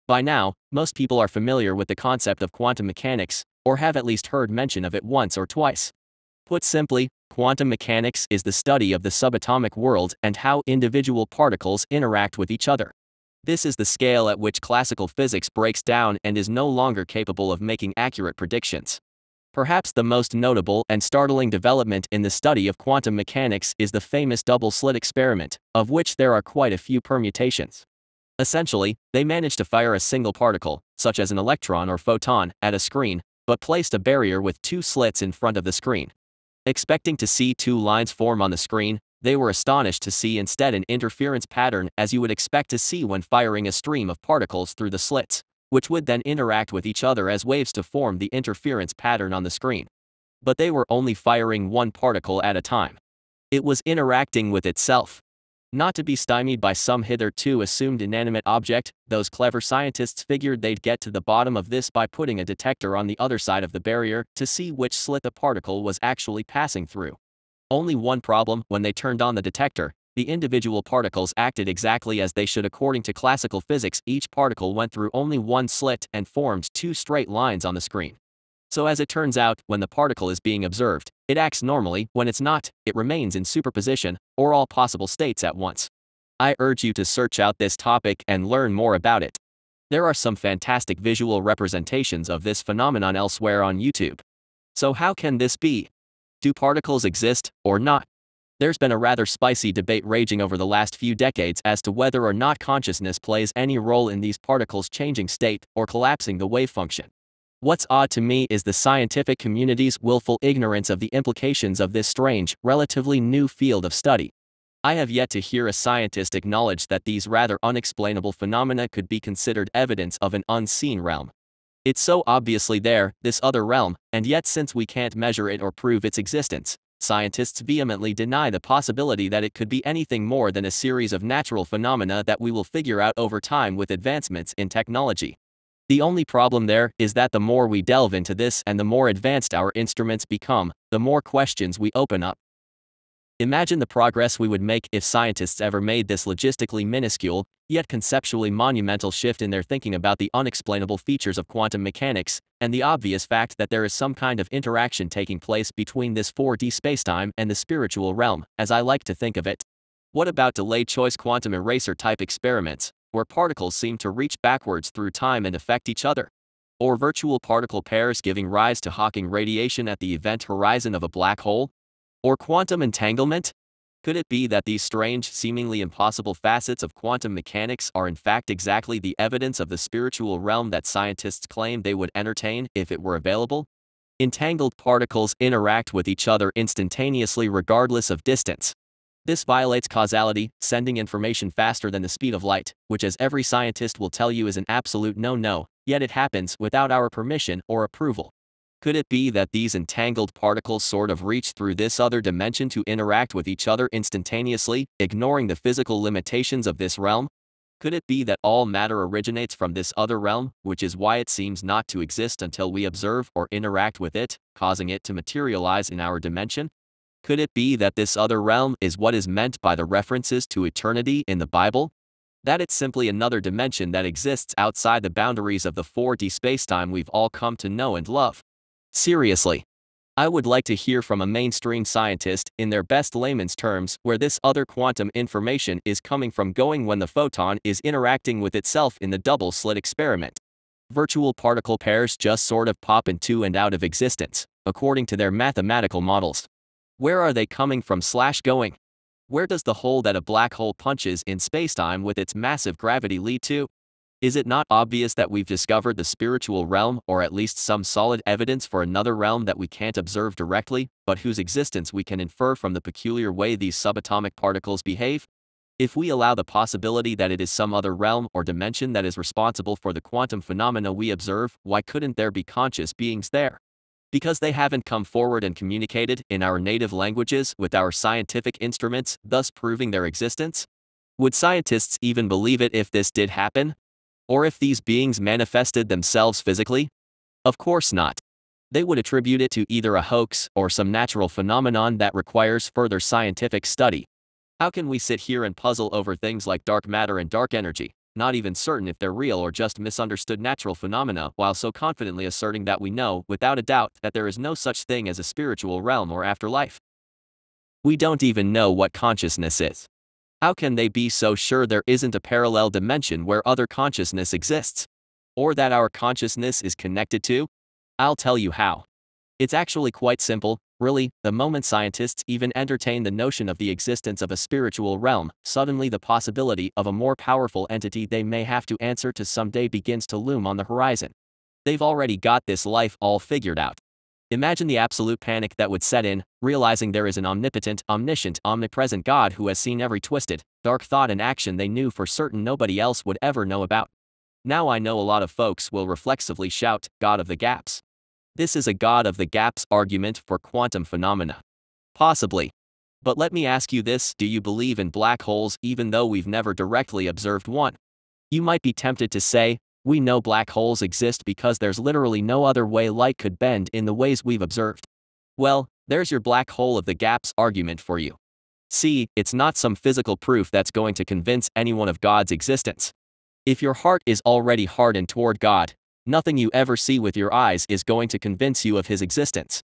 By now, most people are familiar with the concept of quantum mechanics, or have at least heard mention of it once or twice. Put simply, quantum mechanics is the study of the subatomic world and how individual particles interact with each other. This is the scale at which classical physics breaks down and is no longer capable of making accurate predictions. Perhaps the most notable and startling development in the study of quantum mechanics is the famous double-slit experiment, of which there are quite a few permutations. Essentially, they managed to fire a single particle, such as an electron or photon, at a screen, but placed a barrier with two slits in front of the screen. Expecting to see two lines form on the screen, they were astonished to see instead an interference pattern as you would expect to see when firing a stream of particles through the slits, which would then interact with each other as waves to form the interference pattern on the screen. But they were only firing one particle at a time. It was interacting with itself. Not to be stymied by some hitherto assumed inanimate object, those clever scientists figured they'd get to the bottom of this by putting a detector on the other side of the barrier to see which slit the particle was actually passing through. Only one problem: when they turned on the detector, the individual particles acted exactly as they should according to classical physics. Each particle went through only one slit and formed two straight lines on the screen. So as it turns out, when the particle is being observed, it acts normally. When it's not, it remains in superposition, or all possible states at once. I urge you to search out this topic and learn more about it. There are some fantastic visual representations of this phenomenon elsewhere on YouTube. So how can this be? Do particles exist, or not? There's been a rather spicy debate raging over the last few decades as to whether or not consciousness plays any role in these particles changing state or collapsing the wave function. What's odd to me is the scientific community's willful ignorance of the implications of this strange, relatively new field of study. I have yet to hear a scientist acknowledge that these rather unexplainable phenomena could be considered evidence of an unseen realm. It's so obviously there, this other realm, and yet since we can't measure it or prove its existence, scientists vehemently deny the possibility that it could be anything more than a series of natural phenomena that we will figure out over time with advancements in technology. The only problem there is that the more we delve into this and the more advanced our instruments become, the more questions we open up. Imagine the progress we would make if scientists ever made this logistically minuscule, yet conceptually monumental shift in their thinking about the unexplainable features of quantum mechanics, and the obvious fact that there is some kind of interaction taking place between this 4D spacetime and the spiritual realm, as I like to think of it. What about delayed choice quantum eraser type experiments, where particles seem to reach backwards through time and affect each other? Or virtual particle pairs giving rise to Hawking radiation at the event horizon of a black hole? Or quantum entanglement? Could it be that these strange, seemingly impossible facets of quantum mechanics are in fact exactly the evidence of the spiritual realm that scientists claim they would entertain if it were available? Entangled particles interact with each other instantaneously regardless of distance. This violates causality, sending information faster than the speed of light, which, as every scientist will tell you, is an absolute no-no, yet it happens without our permission or approval. Could it be that these entangled particles sort of reach through this other dimension to interact with each other instantaneously, ignoring the physical limitations of this realm? Could it be that all matter originates from this other realm, which is why it seems not to exist until we observe or interact with it, causing it to materialize in our dimension? Could it be that this other realm is what is meant by the references to eternity in the Bible? That it's simply another dimension that exists outside the boundaries of the 4D spacetime we've all come to know and love? Seriously. I would like to hear from a mainstream scientist, in their best layman's terms, where this other quantum information is coming from going when the photon is interacting with itself in the double-slit experiment. Virtual particle pairs just sort of pop into and out of existence, according to their mathematical models. Where are they coming from / going? Where does the hole that a black hole punches in spacetime with its massive gravity lead to? Is it not obvious that we've discovered the spiritual realm, or at least some solid evidence for another realm that we can't observe directly, but whose existence we can infer from the peculiar way these subatomic particles behave? If we allow the possibility that it is some other realm or dimension that is responsible for the quantum phenomena we observe, why couldn't there be conscious beings there? Because they haven't come forward and communicated in our native languages with our scientific instruments, thus proving their existence? Would scientists even believe it if this did happen? Or if these beings manifested themselves physically? Of course not. They would attribute it to either a hoax or some natural phenomenon that requires further scientific study. How can we sit here and puzzle over things like dark matter and dark energy, not even certain if they're real or just misunderstood natural phenomena, while so confidently asserting that we know, without a doubt, that there is no such thing as a spiritual realm or afterlife. We don't even know what consciousness is. How can they be so sure there isn't a parallel dimension where other consciousness exists? Or that our consciousness is connected to? I'll tell you how. It's actually quite simple, really. The moment scientists even entertain the notion of the existence of a spiritual realm, suddenly the possibility of a more powerful entity they may have to answer to someday begins to loom on the horizon. They've already got this life all figured out. Imagine the absolute panic that would set in, realizing there is an omnipotent, omniscient, omnipresent God who has seen every twisted, dark thought and action they knew for certain nobody else would ever know about. Now I know a lot of folks will reflexively shout, God of the gaps. This is a God of the gaps argument for quantum phenomena. Possibly. But let me ask you this, do you believe in black holes even though we've never directly observed one? You might be tempted to say, we know black holes exist because there's literally no other way light could bend in the ways we've observed. Well, there's your black hole of the gaps argument for you. See, it's not some physical proof that's going to convince anyone of God's existence. If your heart is already hardened toward God, nothing you ever see with your eyes is going to convince you of his existence.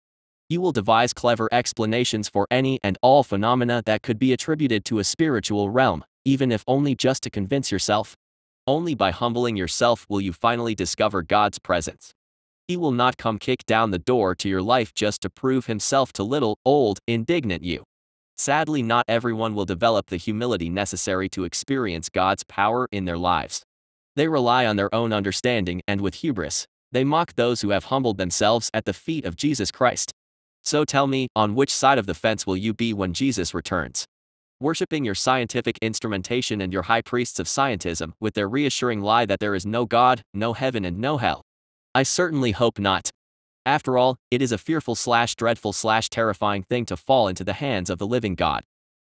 You will devise clever explanations for any and all phenomena that could be attributed to a spiritual realm, even if only just to convince yourself. Only by humbling yourself will you finally discover God's presence. He will not come kick down the door to your life just to prove himself to little, old, indignant you. Sadly, not everyone will develop the humility necessary to experience God's power in their lives. They rely on their own understanding, and with hubris, they mock those who have humbled themselves at the feet of Jesus Christ. So tell me, on which side of the fence will you be when Jesus returns? Worshipping your scientific instrumentation and your high priests of scientism with their reassuring lie that there is no God, no heaven and no hell? I certainly hope not. After all, it is a fearful/dreadful/terrifying thing to fall into the hands of the living God.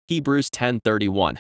Hebrews 10:31.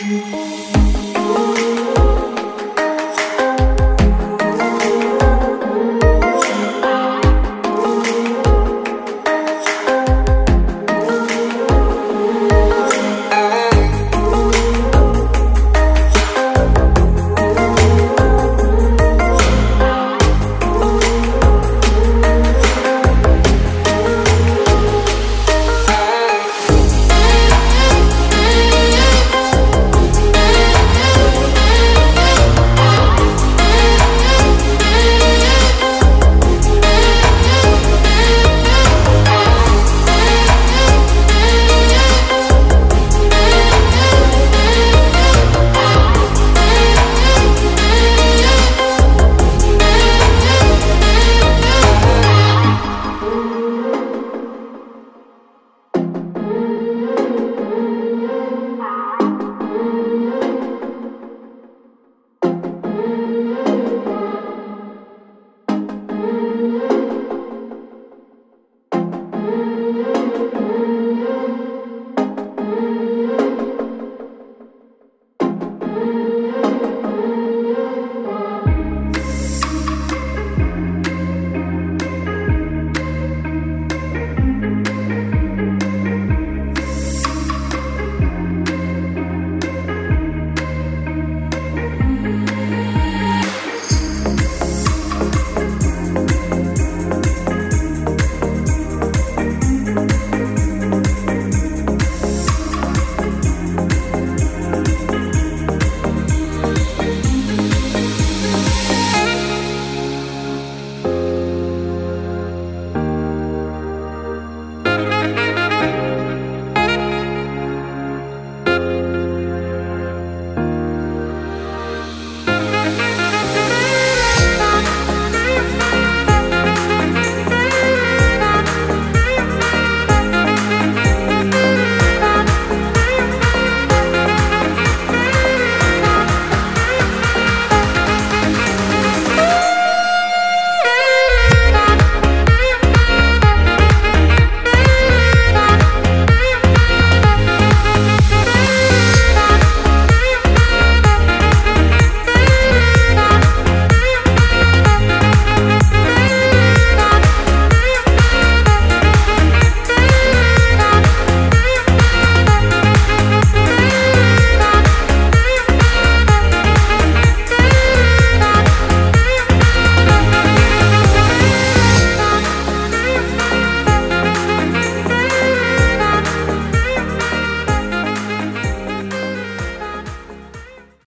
Thank you.